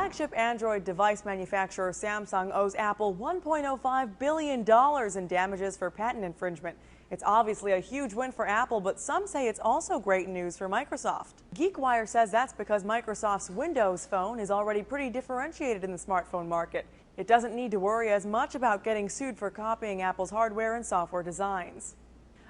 Flagship Android device manufacturer Samsung owes Apple $1.05 billion in damages for patent infringement. It's obviously a huge win for Apple, but some say it's also great news for Microsoft. GeekWire says that's because Microsoft's Windows Phone is already pretty differentiated in the smartphone market. It doesn't need to worry as much about getting sued for copying Apple's hardware and software designs.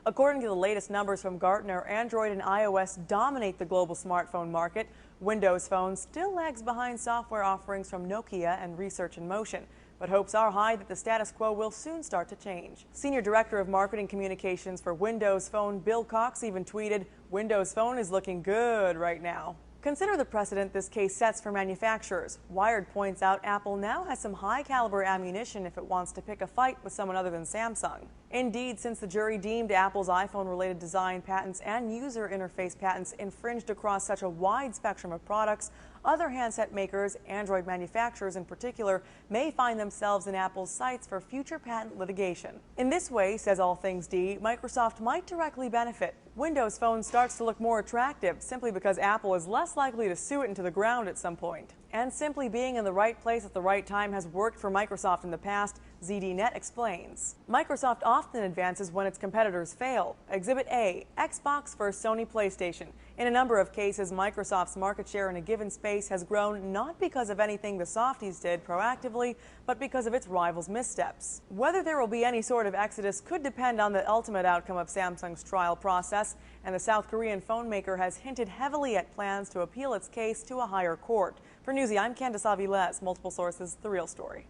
According to the latest numbers from Gartner, Android and iOS dominate the global smartphone market. Windows Phone still lags behind software offerings from Nokia and Research in Motion, but hopes are high that the status quo will soon start to change. Senior Director of Marketing Communications for Windows Phone, Bill Cox, even tweeted, "Windows Phone is looking good right now." Consider the precedent this case sets for manufacturers. Wired points out Apple now has some high-caliber ammunition if it wants to pick a fight with someone other than Samsung. Indeed, since the jury deemed Apple's iPhone-related design patents and user interface patents infringed across such a wide spectrum of products, other handset makers, Android manufacturers in particular, may find themselves in Apple's sights for future patent litigation. In this way, says All Things D, Microsoft might directly benefit. Windows Phone starts to look more attractive simply because Apple is less likely to sue it into the ground at some point. And simply being in the right place at the right time has worked for Microsoft in the past, ZDNet explains. Microsoft often advances when its competitors fail. Exhibit A, Xbox versus Sony PlayStation. In a number of cases, Microsoft's market share in a given space has grown not because of anything the softies did proactively, but because of its rivals' missteps. Whether there will be any sort of exodus could depend on the ultimate outcome of Samsung's trial process, and the South Korean phone maker has hinted heavily at plans to appeal its case to a higher court. For Newsy, I'm Candace Aviles, multiple sources, The Real Story.